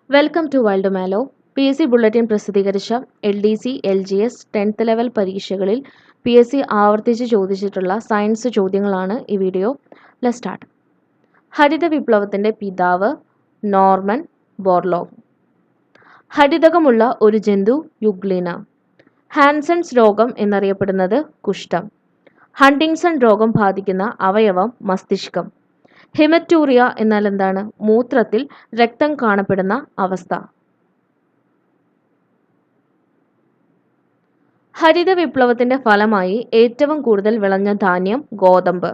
Welcome to wild mallow. PSC bulletin പ്രസിദ്ധീകരിച്ച LDC, LGS 10th level പരീക്ഷകളിൽ PSC ആവർത്തിച്ച് ചോദിച്ചിട്ടുള്ള സയൻസ് ചോദ്യങ്ങളാണ് ഈ വീഡിയോ. Let's start. ഹരിത വിപ്ലവത്തിന്റെ പിതാവ് നോർമൻ ബോർലോഗ്. ഹരിതകമുള്ള ഒരു ജന്തു യുഗ്ലിന. ഹാൻസൺസ് രോഗം എന്നറിയപ്പെടുന്നത് കുഷ്ഠം. ഹണ്ടിങ്സൺ രോഗം ബാധിക്കുന്ന അവയവം മസ്തിഷ്കം. ഹെമറ്റൂറിയ എന്നാൽ എന്താണ്? മൂത്രത്തിൽ രക്തം കാണപ്പെടുന്ന അവസ്ഥ. ഹരിത വിപ്ലവത്തിന്റെ ഫലമായി ഏറ്റവും കൂടുതൽ വിളഞ്ഞ ധാന്യം ഗോതമ്പ്.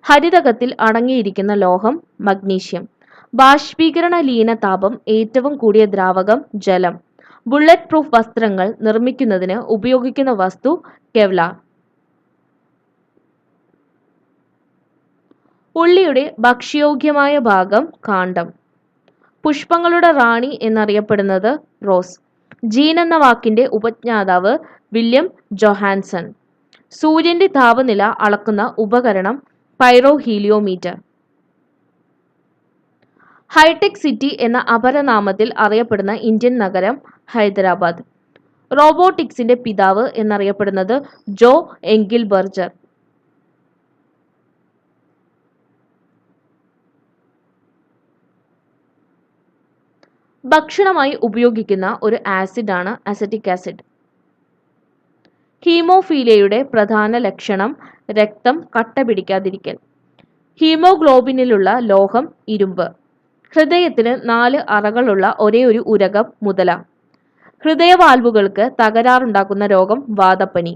ഹരിതകത്തിൽ അടങ്ങിയിരിക്കുന്ന ലോഹം മഗ്നീഷ്യം. ബാഷ്പീകരണ ലീന താപം ഏറ്റവും കൂടിയ ദ്രാവകം ജലം. ബുള്ളറ്റ് പ്രൂഫ് വസ്ത്രങ്ങൾ നിർമ്മിക്കുന്നതിന് ഉപയോഗിക്കുന്ന വസ്തു കെവ്ലാർ. ഉള്ളിയുടെ ഭക്ഷ്യയോഗ്യമായ ഭാഗം കാണ്ഡം. പുഷ്പങ്ങളുടെ റാണി എന്നറിയപ്പെടുന്നത് റോസ്. ജീൻ എന്ന വാക്കിന്റെ ഉപജ്ഞാതാവ് വില്യം ജോഹാൻസൺ. സൂര്യന്റെ താപനില അളക്കുന്ന ഉപകരണം പൈറോഹീലിയോമീറ്റർ. ഹൈടെക് സിറ്റി എന്ന അപരനാമത്തിൽ അറിയപ്പെടുന്ന ഇന്ത്യൻ നഗരം ഹൈദരാബാദ്. റോബോട്ടിക്സിന്റെ പിതാവ് എന്നറിയപ്പെടുന്നത് ജോ എങ്കിൽബർജർ. ഭക്ഷണമായി ഉപയോഗിക്കുന്ന ഒരു ആസിഡാണ് അസറ്റിക് ആസിഡ്. ഹീമോഫീലിയയുടെ പ്രധാന ലക്ഷണം രക്തം കട്ട പിടിക്കാതിരിക്കൽ. ഹീമോഗ്ലോബിനിലുള്ള ലോഹം ഇരുമ്പ്. ഹൃദയത്തിന് 4 അറകളുള്ള ഒരേയൊരു ഉരകം മുതല. ഹൃദയവാൽവുകൾക്ക് തകരാറുണ്ടാക്കുന്ന രോഗം വാതപ്പനി.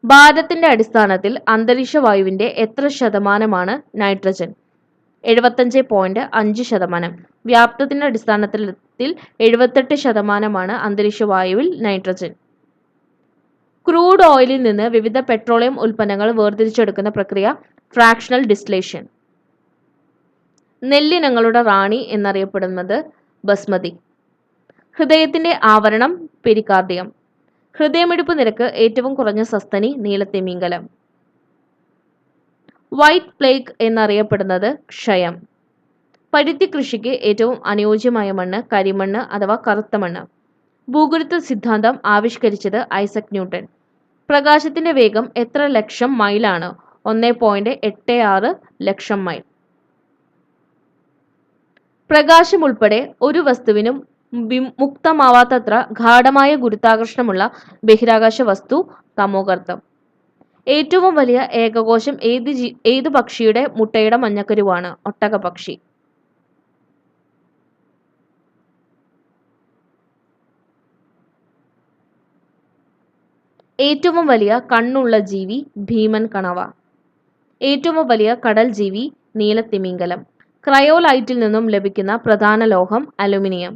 ഭാരത്തിന്റെ അടിസ്ഥാനത്തിൽ അന്തരീക്ഷവായുവിന്റെ എത്ര ശതമാനമാണ് നൈട്രജൻ? 75.5%. വ്യാപ്തത്തിന്റെ അടിസ്ഥാനത്തിൽ 78% അന്തരീക്ഷവായുവിൽ നൈട്രജൻ. ക്രൂഡ് ഓയിലിൽ നിന്ന് വിവിധ പെട്രോളിയം ഉൽപ്പന്നങ്ങൾ വേർതിരിച്ചെടുക്കുന്ന പ്രക്രിയ ഫ്രാക്ഷണൽ ഡിസ്റ്റിലേഷൻ. നെല്ലിനങ്ങളുടെ റാണി എന്നറിയപ്പെടുന്നത് ബസ്മതി. ഹൃദയത്തിന്റെ ആവരണം പെരികാർഡിയം. ഹൃദയമിടിപ്പ് നിരക്ക് ഏറ്റവും കുറഞ്ഞ സസ്തനി നീലത്തിമിംഗലം. വൈറ്റ് പ്ലേഗ് എന്നറിയപ്പെടുന്നത് ക്ഷയം. പരുത്തി കൃഷിക്ക് ഏറ്റവും അനുയോജ്യമായ മണ്ണ് കരിമണ്ണ് അഥവാ കറുത്ത മണ്ണ്. ഭൂഗുരുത്വ സിദ്ധാന്തം ആവിഷ്കരിച്ചത് ഐസക് ന്യൂട്ടൺ. പ്രകാശത്തിന്റെ വേഗം എത്ര ലക്ഷം മൈലാണ്? 1.86 ലക്ഷം മൈൽ. പ്രകാശം ഉൾപ്പെടെ ഒരു വസ്തുവിനും മുക്തമാവാത്തത്ര ഗാഢമായ ഗുരുത്വാകർഷണമുള്ള ബഹിരാകാശ വസ്തു തമോഗർത്തം. ഏറ്റവും വലിയ ഏകകോശം ഏത് പക്ഷിയുടെ മുട്ടയുടെ മഞ്ഞക്കരുവാണ്? ഒട്ടകപക്ഷി. ഏറ്റവും വലിയ കണ്ണുള്ള ജീവി ഭീമൻ കണവ. ഏറ്റവും വലിയ കടൽ ജീവി നീലത്തിമിംഗലം. ക്രയോലൈറ്റിൽ നിന്നും ലഭിക്കുന്ന പ്രധാന ലോഹം അലുമിനിയം.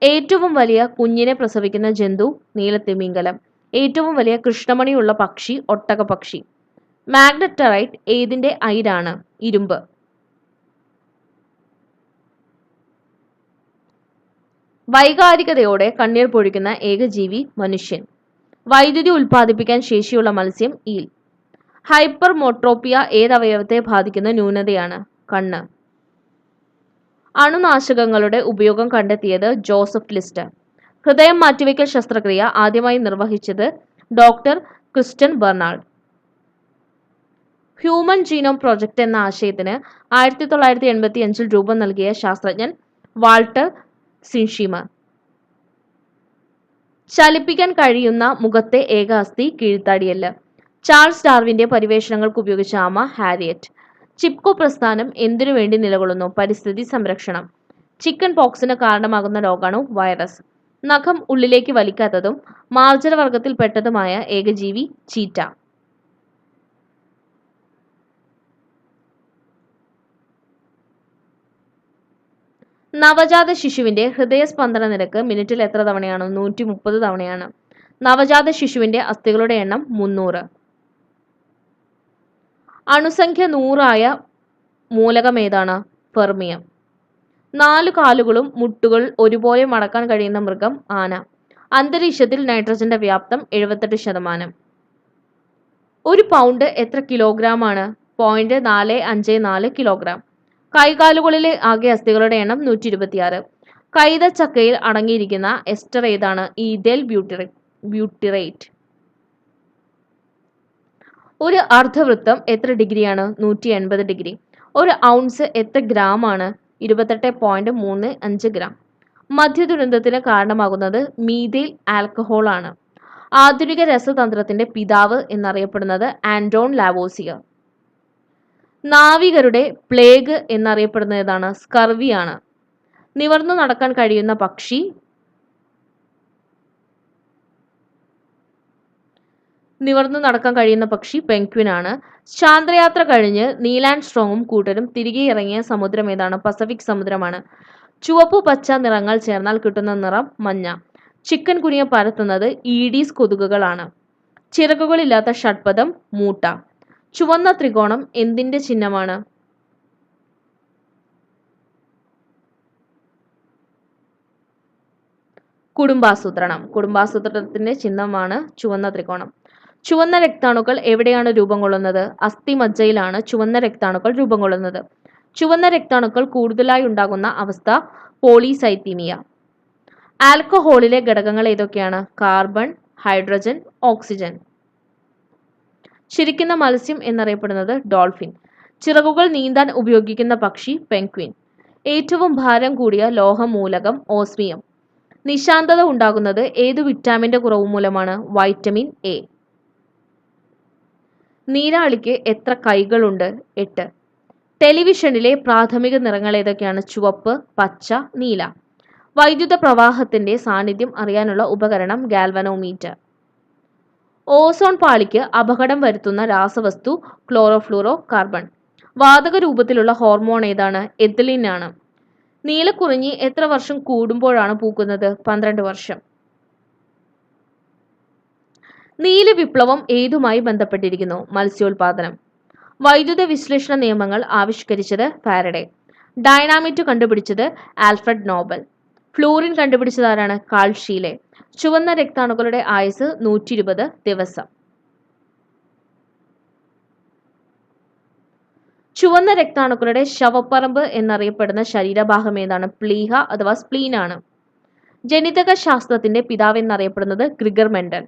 ഏറ്റവും വലിയ കുഞ്ഞിനെ പ്രസവിക്കുന്ന ജന്തു നീലത്തിമിംഗലം. ഏറ്റവും വലിയ കൃഷ്ണമണിയുള്ള പക്ഷി ഒട്ടകപക്ഷി. മാഗ്നറ്ററൈറ്റ് ഏതിന്റെ അയിരാണ്? ഇരുമ്പ്. വൈകാരികതയോടെ കണ്ണീർ പൊഴിക്കുന്ന ഏകജീവി മനുഷ്യൻ. വൈദ്യുതി ഉൽപ്പാദിപ്പിക്കാൻ ശേഷിയുള്ള മത്സ്യം ഈൽ. ഹൈപ്പർമോട്രോപ്പിയ ഏതവയവത്തെ ബാധിക്കുന്ന ന്യൂനതയാണ്? കണ്ണ്. അണുനാശകങ്ങളുടെ ഉപയോഗം കണ്ടെത്തിയത് ജോസഫ് ലിസ്റ്റർ. ഹൃദയം മാറ്റിവെക്കൽ ശസ്ത്രക്രിയ ആദ്യമായി നിർവഹിച്ചത് doctor Christiaan Barnard. Human genome project എന്ന ആശയത്തിന് 1985 രൂപം നൽകിയ ശാസ്ത്രജ്ഞൻ വാൾട്ടർ സിൻഷീമർ. ചലിപ്പിക്കാൻ കഴിയുന്ന മുഖത്തെ ഏക അസ്ഥി കീഴ്ത്താടിയല്ല്. ചാൾസ് ഡാർവിന്റെ പര്യവേഷണങ്ങൾക്ക് ഉപയോഗിച്ച ആമ ഹാരിയറ്റ്. ചിപ്കോ പ്രസ്ഥാനം എന്തിനു വേണ്ടി നിലകൊള്ളുന്നു? പരിസ്ഥിതി സംരക്ഷണം. ചിക്കൻ പോക്സിന് കാരണമാകുന്ന രോഗാണു വൈറസ്. നഖം ഉള്ളിലേക്ക് വലിക്കാത്തതും മാർജരവർഗത്തിൽ പെട്ടതുമായ ഏകജീവി ചീറ്റ. നവജാത ശിശുവിന്റെ ഹൃദയസ്പന്ദന നിരക്ക് മിനിറ്റിൽ എത്ര തവണയാണ്? 130 തവണയാണ്. നവജാത ശിശുവിന്റെ അസ്ഥികളുടെ എണ്ണം 300. അണുസംഖ്യ 100 ആയ മൂലകം ഏതാണ്? ഫെർമിയം. 4 കാലുകളും മുട്ടുകൾ ഒരുപോലെ മടക്കാൻ കഴിയുന്ന മൃഗം ആന. അന്തരീക്ഷത്തിൽ നൈട്രജന്റെ വ്യാപ്തം 78%. ഒരു പൗണ്ട് എത്ര കിലോഗ്രാം ആണ്? 0.454 കിലോഗ്രാം. കൈകാലുകളിലെ ആകെ അസ്ഥികളുടെ എണ്ണം 126. കൈതച്ചക്കയിൽ അടങ്ങിയിരിക്കുന്ന എസ്റ്റർ ഏതാണ്? Ethyl butyrate. ഒരു അർദ്ധവൃത്തം എത്ര ഡിഗ്രിയാണ്? 180 ഡിഗ്രി. ഒരു ഔൺസ് എത്ര ഗ്രാം ആണ്? 28.35 ഗ്രാം. മദ്യദുരന്തത്തിന് കാരണമാകുന്നത് മീഥൈൽ ആൽക്കഹോൾ ആണ്. ആധുനിക രസതന്ത്രത്തിന്റെ പിതാവ് എന്നറിയപ്പെടുന്നത് ആന്റോൺ ലാവോസിയർ. നാവികരുടെ പ്ലേഗ് എന്നറിയപ്പെടുന്നത് ഏതാണ്? സ്കർവി ആണ്. നിവർന്നു നടക്കാൻ കഴിയുന്ന പക്ഷി? പെൻഗ്വിൻ ആണ്. ചാന്ദ്രയാത്ര കഴിഞ്ഞ് നീൽ ആംസ്ട്രോങ്ങും കൂട്ടരും തിരികെ ഇറങ്ങിയ സമുദ്രം ഏതാണ്? പസഫിക് സമുദ്രമാണ്. ചുവപ്പു പച്ച നിറങ്ങൾ ചേർന്നാൽ കിട്ടുന്ന നിറം മഞ്ഞ. ചിക്കൻ കുനിയ പരത്തുന്നത് ഈഡീസ് കൊതുകുകളാണ്. ചിറകുകളില്ലാത്ത ഷഡ്പദം മൂട്ട. ചുവന്ന ത്രികോണം എന്തിന്റെ ചിഹ്നമാണ്? കുടുംബാസൂത്രണത്തിന്റെ ചിഹ്നമാണ് ചുവന്ന ത്രികോണം. ചുവന്ന രക്താണുക്കൾ എവിടെയാണ് രൂപം കൊള്ളുന്നത്? അസ്ഥിമജ്ജയിലാണ് ചുവന്ന രക്താണുക്കൾ രൂപം കൊള്ളുന്നത്. ചുവന്ന രക്താണുക്കൾ കൂടുതലായി ഉണ്ടാകുന്ന അവസ്ഥ പോളിസൈത്തീമിയ. ആൽക്കഹോളിലെ ഘടകങ്ങൾ ഏതൊക്കെയാണ്? Carbon, hydrogen, oxygen. ചിരിക്കുന്ന മത്സ്യം എന്നറിയപ്പെടുന്നത് ഡോൾഫിൻ. ചിറകുകൾ നീന്താൻ ഉപയോഗിക്കുന്ന പക്ഷി പെൻഗ്വിൻ. ഏറ്റവും ഭാരം കൂടിയ ലോഹമൂലകം ഓസ്മിയം. നിശാന്തത ഉണ്ടാകുന്നത് ഏതു വിറ്റാമിന്റെ കുറവ് മൂലമാണ്? Vitamin A. നീരാളിക്ക് എത്ര കൈകളുണ്ട്? 8. ടെലിവിഷനിലെ പ്രാഥമിക നിറങ്ങൾ ഏതൊക്കെയാണ്? ചുവപ്പ്, പച്ച, നീല. വൈദ്യുത പ്രവാഹത്തിന്റെ സാന്നിധ്യം അറിയാനുള്ള ഉപകരണം ഗാൽവനോമീറ്റർ. ഓസോൺ പാളിക്ക് അപകടം വരുത്തുന്ന രാസവസ്തു ക്ലോറോഫ്ലൂറോ കാർബൺ. വാതക രൂപത്തിലുള്ള ഹോർമോൺ ഏതാണ്? എഥിലീൻ ആണ്. നീലക്കുറിഞ്ഞി എത്ര വർഷം കൂടുമ്പോഴാണ് പൂക്കുന്നത്? 12 വർഷം. നീല വിപ്ലവം ഏതുമായി ബന്ധപ്പെട്ടിരിക്കുന്നു? മത്സ്യോൽപാദനം. വൈദ്യുത വിശ്ലേഷണ നിയമങ്ങൾ ആവിഷ്കരിച്ചത് ഫാരഡെ. ഡൈനാമിറ്റ് കണ്ടുപിടിച്ചത് ആൽഫ്രഡ് നോബൽ. ഫ്ലൂറിൻ കണ്ടുപിടിച്ചത് ആരാണ്? Carl Scheele. ചുവന്ന രക്താണുക്കളുടെ ആയുസ് 120 ദിവസം. ചുവന്ന രക്താണുക്കളുടെ ശവപ്പറമ്പ് എന്നറിയപ്പെടുന്ന ശരീരഭാഗം ഏതാണ്? പ്ലീഹ അഥവാ സ്പ്ലീൻ ആണ്. ജനിതക ശാസ്ത്രത്തിന്റെ പിതാവ് എന്നറിയപ്പെടുന്നത് ഗ്രിഗർ മെൻഡൽ.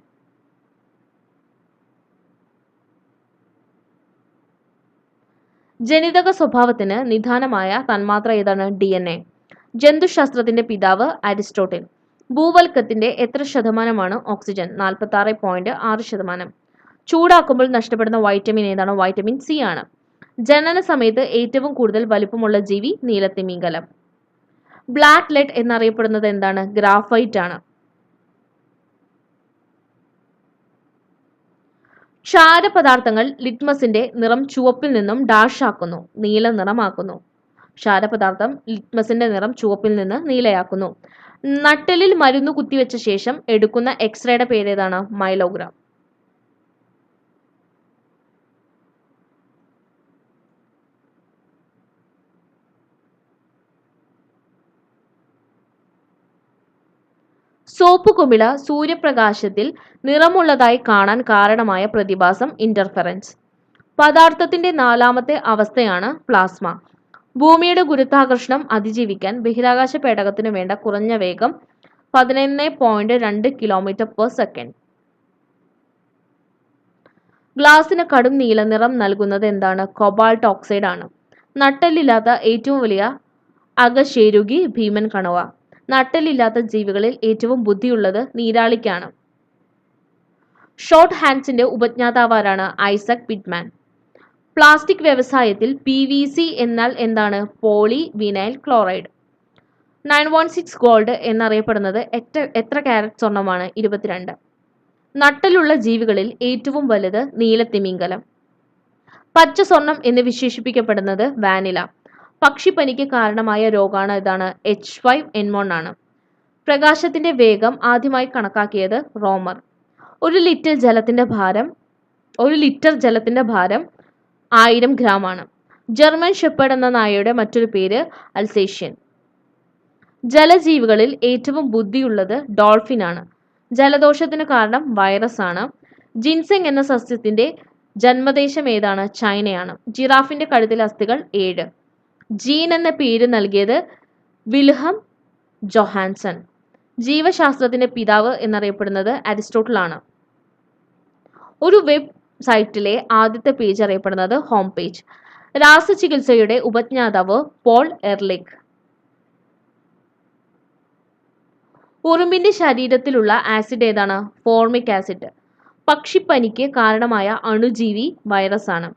ജനിതക സ്വഭാവത്തിന് നിദാനമായ തന്മാത്ര ഏതാണ്? DNA. ജന്തുശാസ്ത്രത്തിന്റെ പിതാവ് അരിസ്റ്റോട്ടിൽ. ഭൂവൽക്കത്തിന്റെ എത്ര ശതമാനമാണ് ഓക്സിജൻ? 46.6%. ചൂടാക്കുമ്പോൾ നഷ്ടപ്പെടുന്ന വൈറ്റമിൻ ഏതാണ്? വൈറ്റമിൻ സി ആണ്. ജനന സമയത്ത് ഏറ്റവും കൂടുതൽ വലിപ്പമുള്ള ജീവി നീലത്തിമിംഗലം. ബ്ലാക്ക് ലെഡ് എന്നറിയപ്പെടുന്നത് എന്താണ്? ഗ്രാഫൈറ്റ് ആണ്. ക്ഷാരപദാർത്ഥങ്ങൾ ലിറ്റ്മസിന്റെ നിറം ചുവപ്പിൽ നിന്നും ഡാഷ് ആക്കുന്നു, നീല നിറമാക്കുന്നു. ക്ഷാരപദാർത്ഥം ലിറ്റ്മസിന്റെ നിറം ചുവപ്പിൽ നിന്ന് നീലയാക്കുന്നു. നട്ടെല്ലിൽ മരുന്ന് കുത്തിവെച്ച ശേഷം എടുക്കുന്ന എക്സ്റേയുടെ പേരേതാണ്? മൈലോഗ്രാം. സോപ്പ് കുമിള സൂര്യപ്രകാശത്തിൽ നിറമുള്ളതായി കാണാൻ കാരണമായ പ്രതിഭാസം ഇന്റർഫെറൻസ്. പദാർത്ഥത്തിന്റെ 4ാമത്തെ അവസ്ഥയാണ് പ്ലാസ്മ. ഭൂമിയുടെ ഗുരുത്വാകർഷണം അതിജീവിക്കാൻ ബഹിരാകാശ പേടകത്തിനു വേണ്ട കുറഞ്ഞ വേഗം 11.2 km/s. ഗ്ലാസിന് കടും നീല നിറം നൽകുന്നത് എന്താണ്? കൊബാൾട്ട് ഓക്സൈഡ് ആണ്. നട്ടെല്ലില്ലാത്ത ഏറ്റവും വലിയ അകശേരുകി ഭീമൻ കണവ. നട്ടെല്ലില്ലാത്ത ജീവികളിൽ ഏറ്റവും ബുദ്ധിയുള്ളത് നീരാളിക്കാണ്. ഷോർട്ട് ഹാൻഡ്സിന്റെ ഉപജ്ഞാതാവാരാണ്? ഐസക് പിറ്റ്മാൻ. പ്ലാസ്റ്റിക് വ്യവസായത്തിൽ PVC എന്നാൽ എന്താണ്? Poly vinyl chloride. 916 ഗോൾഡ് എന്നറിയപ്പെടുന്നത് എത്ര കാരറ്റ് സ്വർണ്ണമാണ്? 22. നട്ടലുള്ള ജീവികളിൽ ഏറ്റവും വലുത് നീലത്തിമിംഗലം. പച്ച സ്വർണം എന്ന് വിശേഷിപ്പിക്കപ്പെടുന്നത് വാനില. പക്ഷിപ്പനിക്ക് കാരണമായ രോഗാണു ഇതാണ്? H5N1 ആണ്. പ്രകാശത്തിന്റെ വേഗം ആദ്യമായി കണക്കാക്കിയത് റോമർ. ഒരു ലിറ്റർ ജലത്തിന്റെ ഭാരം 1000 ഗ്രാം ആണ്. ജർമ്മൻ ഷെപ്പേർഡ് എന്ന നായയുടെ മറ്റൊരു പേര് അൽസേഷ്യൻ. ജലജീവികളിൽ ഏറ്റവും ബുദ്ധിയുള്ളത് ഡോൾഫിൻ ആണ്. ജലദോഷത്തിന് കാരണം വൈറസ് ആണ്. ജിൻസെങ് എന്ന സസ്യത്തിന്റെ ജന്മദേശം ഏതാണ്? ചൈനയാണ്. ജിറാഫിന്റെ കഴുത്തിലെ അസ്ഥികൾ 7. ജീൻ എന്ന പേര് നൽകിയത് വിൽഹം ജോഹാൻസൺ. ജീവശാസ്ത്രത്തിന്റെ പിതാവ് എന്നറിയപ്പെടുന്നത് അരിസ്റ്റോട്ടിൽ ആണ്. ഒരു വെബ് സൈറ്റിലെ ആദ്യത്തെ പേജ് അറിയപ്പെടുന്നത് ഹോം പേജ്. രാസചികിത്സയുടെ ഉപജ്ഞാതാവ് പോൾ എർലിക്. ഉറുമ്പിന്റെ ശരീരത്തിലുള്ള ആസിഡ് ഏതാണ്? Formic acid. പക്ഷിപ്പനിക്ക് കാരണമായ അണുജീവി വൈറസ് ആണ്.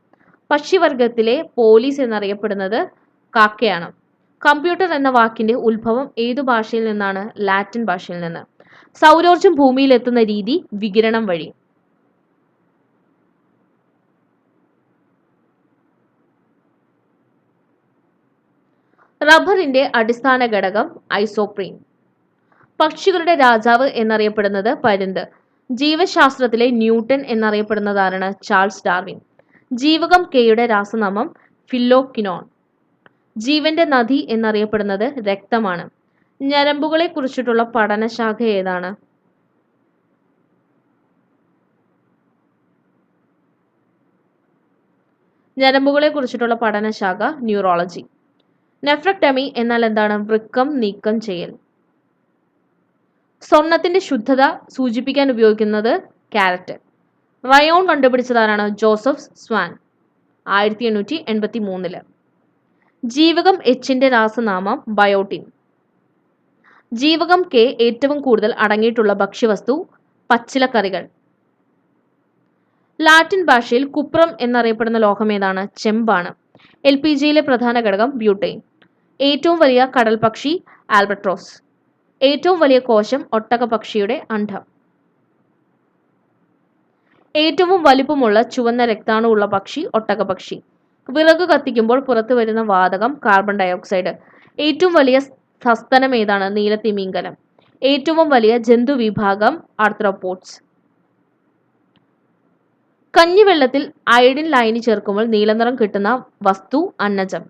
പക്ഷിവർഗത്തിലെ പോലീസ് എന്നറിയപ്പെടുന്നത് കാക്കയാണ്. കമ്പ്യൂട്ടർ എന്ന വാക്കിന്റെ ഉത്ഭവം ഏതു ഭാഷയിൽ നിന്നാണ്? ലാറ്റിൻ ഭാഷയിൽ നിന്ന്. സൗരോർജം ഭൂമിയിൽ എത്തുന്ന രീതി വികിരണം വഴി. റബ്ബറിന്റെ അടിസ്ഥാന ഘടകം ഐസോപ്രീൻ. പക്ഷികളുടെ രാജാവ് എന്നറിയപ്പെടുന്നത് പരുന്ത്. ജീവശാസ്ത്രത്തിലെ ന്യൂട്ടൺ എന്നറിയപ്പെടുന്നതാരാണ്? Charles Darwin. ജീവകം കെയുടെ രാസനാമം ഫില്ലോക്വിനോൺ. ജീവന്റെ നദി എന്നറിയപ്പെടുന്നത് രക്തമാണ്. ഞരമ്പുകളെ കുറിച്ചിട്ടുള്ള പഠനശാഖ ഏതാണ്? ഞരമ്പുകളെ കുറിച്ചിട്ടുള്ള പഠനശാഖ ന്യൂറോളജി. നെഫ്രക്ടമി എന്നാൽ എന്താണ്? വൃക്കം നീക്കം ചെയ്യൽ. സ്വർണത്തിന്റെ ശുദ്ധത സൂചിപ്പിക്കാൻ ഉപയോഗിക്കുന്നത് കാരറ്റ്. റയോൺ കണ്ടുപിടിച്ചതാരാണ്? Joseph Swan 1883. ജീവകം എച്ചിന്റെ രാസനാമം ബയോട്ടിൻ. ജീവകം കെ ഏറ്റവും കൂടുതൽ അടങ്ങിയിട്ടുള്ള ഭക്ഷ്യവസ്തു പച്ചിലക്കറികൾ. ലാറ്റിൻ ഭാഷയിൽ കുപ്രം എന്നറിയപ്പെടുന്ന ലോഹം ഏതാണ്? ചെമ്പാണ്. LPGയിലെ പ്രധാന ഘടകം ബ്യൂട്ടെയിൻ. ഏറ്റവും വലിയ കടൽ പക്ഷി ആൽബട്രോസ്. ഏറ്റവും വലിയ കോശം ഒട്ടകപക്ഷിയുടെ അണ്ഡം. ഏറ്റവും വലിപ്പമുള്ള ചുവന്ന രക്താണു ഉള്ള പക്ഷി ഒട്ടകപക്ഷി. വിറക് കത്തിക്കുമ്പോൾ പുറത്തു വരുന്ന വാതകം കാർബൺ ഡയോക്സൈഡ്. ഏറ്റവും വലിയ സസ്തനം ഏതാണ്? നീലത്തിമിംഗലം. ഏറ്റവും വലിയ ജന്തുവിഭാഗം ആർത്രോപോഡ്സ്. കഞ്ഞിവെള്ളത്തിൽ അയഡിൻ ലായനി ചേർക്കുമ്പോൾ നീലനിറം കിട്ടുന്ന വസ്തു അന്നജം.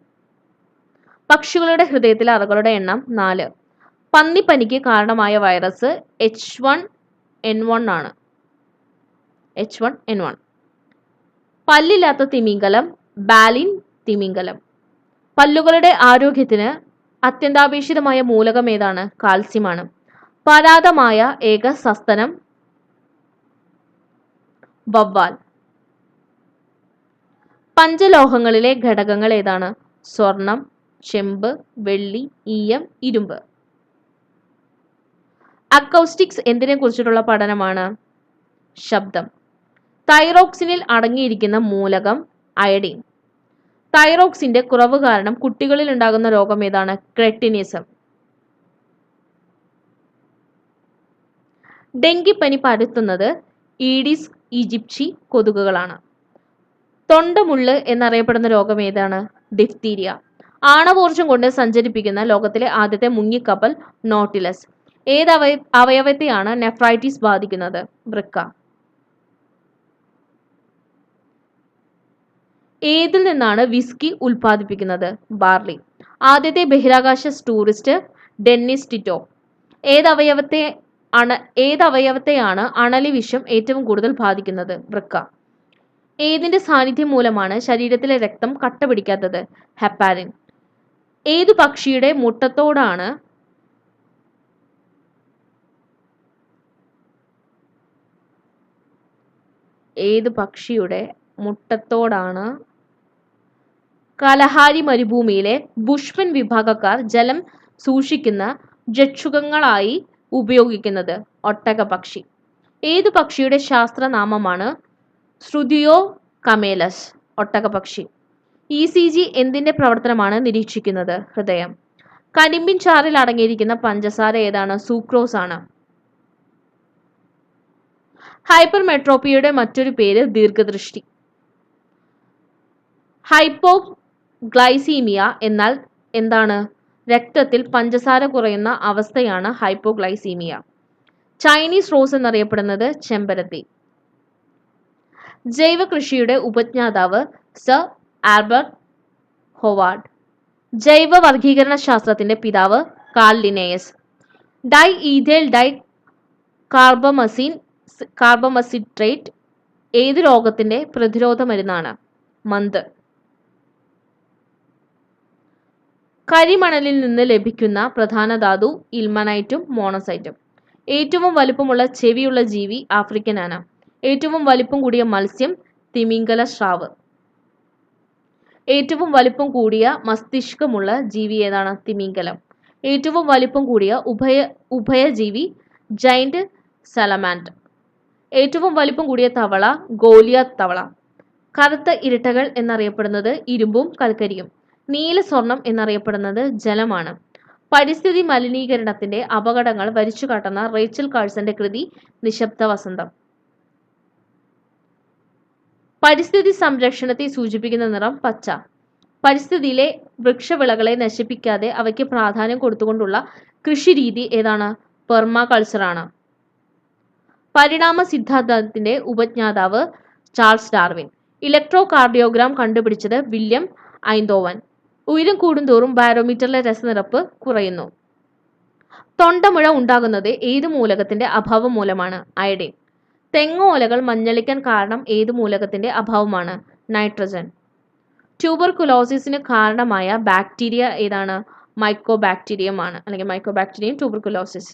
പക്ഷികളുടെ ഹൃദയത്തിലെ അറകളുടെ എണ്ണം 4. പന്നിപ്പനിക്ക് കാരണമായ വൈറസ് H1N1 ആണ്. H1N1. പല്ലില്ലാത്ത തിമിംഗലം ബാലിൻ തിമിംഗലം. പല്ലുകളുടെ ആരോഗ്യത്തിന് അത്യന്താപേക്ഷിതമായ മൂലകം ഏതാണ്? കാൽസ്യമാണ്. പരാതമായ ഏക സസ്തനം വവ്വാൽ. പഞ്ചലോഹങ്ങളിലെ ഘടകങ്ങൾ ഏതാണ്? സ്വർണം, ചെമ്പ്, വെള്ളി, ഈയം, ഇരുമ്പ്. അക്കൗസ്റ്റിക്സ് എന്തിനെ കുറിച്ചിട്ടുള്ള പഠനമാണ്? ശബ്ദം. തൈറോക്സിനിൽ അടങ്ങിയിരിക്കുന്ന മൂലകം അയഡിൻ. തൈറോക്സിന്റെ കുറവ് കാരണം കുട്ടികളിൽ ഉണ്ടാകുന്ന രോഗം ഏതാണ്? ക്രെറ്റിനിസം. ഡെങ്കിപ്പനി പരത്തുന്നത് ഈഡിസ് ഈജിപ്റ്റി കൊതുകുകളാണ്. തൊണ്ടമുള്ള് എന്നറിയപ്പെടുന്ന രോഗം ഏതാണ്? ഡിഫ്തീരിയ. ആണവോർജം കൊണ്ട് സഞ്ചരിപ്പിക്കുന്ന ലോകത്തിലെ ആദ്യത്തെ മുങ്ങിക്കപ്പൽ നോട്ടിലസ്. ഏത് അവയവത്തെയാണ് നെഫ്രൈറ്റിസ് ബാധിക്കുന്നത്? വൃക്ക. ഏതിൽ നിന്നാണ് വിസ്കി ഉൽപ്പാദിപ്പിക്കുന്നത്? ബാർലി. ആദ്യത്തെ ബഹിരാകാശ ടൂറിസ്റ്റ് ഡെന്നിസ് ടിറ്റോ. ഏതവയവത്തെയാണ് അണലി വിഷം ഏറ്റവും കൂടുതൽ ബാധിക്കുന്നത്? വൃക്ക. ഏതിന്റെ സാന്നിധ്യം മൂലമാണ് ശരീരത്തിലെ രക്തം കട്ട പിടിക്കാത്തത്? ഹെപ്പാരിൻ. ഏതു പക്ഷിയുടെ മുട്ടത്തോടാണ് കലഹാരി മരുഭൂമിയിലെ ബുഷ്മൻ വിഭാഗക്കാർ ജലം സൂക്ഷിക്കുന്ന ജക്ഷുകങ്ങളായി ഉപയോഗിക്കുന്നത്? ഒട്ടകപക്ഷി. ഏതു പക്ഷിയുടെ ശാസ്ത്രനാമമാണ് ശ്രുതിയോ കമേലസ്? ഒട്ടകപക്ഷി. ECG എന്തിന്റെ പ്രവർത്തനമാണ് നിരീക്ഷിക്കുന്നത്? ഹൃദയം. കരിമ്പിൻ ചാറിൽ അടങ്ങിയിരിക്കുന്ന പഞ്ചസാര ഏതാണ്? സൂക്രോസ് ആണ്. ഹൈപ്പർമെട്രോപ്പിയയുടെ മറ്റൊരു പേര് ദീർഘദൃഷ്ടി. ഹൈപ്പോഗ്ലൈസീമിയ എന്നാൽ എന്താണ്? രക്തത്തിൽ പഞ്ചസാര കുറയുന്ന അവസ്ഥയാണ് ഹൈപ്പോഗ്ലൈസീമിയ. ചൈനീസ് റോസ് എന്നറിയപ്പെടുന്നത് ചെമ്പരത്തി. ജൈവ കൃഷിയുടെ ഉപജ്ഞാതാവ് സർ ആൽബർട്ട് ഹൊവാർഡ്. ജൈവ വർഗീകരണ ശാസ്ത്രത്തിന്റെ പിതാവ് Carl Linnaeus. Di ethyl di carbamazine citrate ഏത് രോഗത്തിന്റെ പ്രതിരോധ മരുന്നാണ്? മന്ത്. കരിമണലിൽ നിന്ന് ലഭിക്കുന്ന പ്രധാന ധാതു ഇൽമനൈറ്റും മോണസൈറ്റും. ഏറ്റവും വലുപ്പമുള്ള ചെവിയുള്ള ജീവി ആഫ്രിക്കൻ ആന. ഏറ്റവും വലിപ്പം കൂടിയ മത്സ്യം തിമിംഗല സ്രാവ്. ഏറ്റവും വലിപ്പം കൂടിയ മസ്തിഷ്കമുള്ള ജീവി ഏതാണ്? തിമിംഗലം. ഏറ്റവും വലിപ്പം കൂടിയ ഉഭയജീവി ജൈന്റ് സലമാൻഡർ. ഏറ്റവും വലിപ്പം കൂടിയ തവള ഗോലിയാത്ത് തവള. കറുത്ത ഇരട്ടകൾ എന്നറിയപ്പെടുന്നത് ഇരുമ്പും കൽക്കരിയും. നീല സ്വർണം എന്നറിയപ്പെടുന്നത് ജലമാണ്. പരിസ്ഥിതി മലിനീകരണത്തിന്റെ അപകടങ്ങൾ വരിച്ചുകാട്ടുന്ന റേച്ചൽ കാഴ്സന്റെ കൃതി നിശബ്ദ വസന്തം. പരിസ്ഥിതി സംരക്ഷണത്തെ സൂചിപ്പിക്കുന്ന നിറം പച്ച. പരിസ്ഥിതിയിലെ വൃക്ഷവിളകളെ നശിപ്പിക്കാതെ അവയ്ക്ക് പ്രാധാന്യം കൊടുത്തുകൊണ്ടുള്ള കൃഷിരീതി ഏതാണ്? പെർമാകൾച്ചറാണ്. പരിണാമ സിദ്ധാന്തത്തിന്റെ ഉപജ്ഞാതാവ് ചാൾസ് ഡാർവിൻ. ഇലക്ട്രോകാർഡിയോഗ്രാം കണ്ടുപിടിച്ചത് വില്യം ഐന്തോവൻ. ഉയരം കൂടുന്തോറും ബാരോമീറ്ററിലെ രസനിരപ്പ് കുറയുന്നു. തൊണ്ടമുഴ ഉണ്ടാകുന്നത് ഏത് മൂലകത്തിന്റെ അഭാവം മൂലമാണ്? അയഡിൻ. തെങ്ങോലകൾ മഞ്ഞളിക്കാൻ കാരണം ഏത് മൂലകത്തിന്റെ അഭാവമാണ്? നൈട്രജൻ. ട്യൂബർകുലോസിസിന് കാരണമായ ബാക്ടീരിയ ഏതാണ്? മൈക്കോബാക്ടീരിയം ആണ്, അല്ലെങ്കിൽ മൈക്കോബാക്ടീരിയം ട്യൂബർകുലോസിസ്.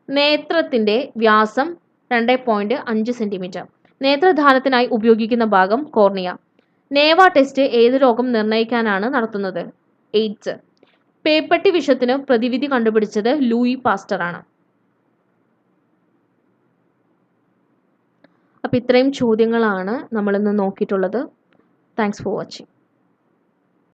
നേത്രത്തിന്റെ വ്യാസം 2.5 സെന്റിമീറ്റർ. നേത്രദാനത്തിനായി ഉപയോഗിക്കുന്ന ഭാഗം കോർണിയ. നേവ ടെസ്റ്റ് ഏത് രോഗം നിർണ്ണയിക്കാനാണ് നടത്തുന്നത്? എയ്ഡ്സ്. പേപ്പട്ടി വിഷത്തിന് പ്രതിവിധി കണ്ടുപിടിച്ചത് ലൂയി പാസ്റ്റർ ആണ്. അപ്പോൾ ഇത്രയും ചോദ്യങ്ങളാണ് നമ്മളിന്ന് നോക്കിയിട്ടുള്ളത്. Thanks for watching.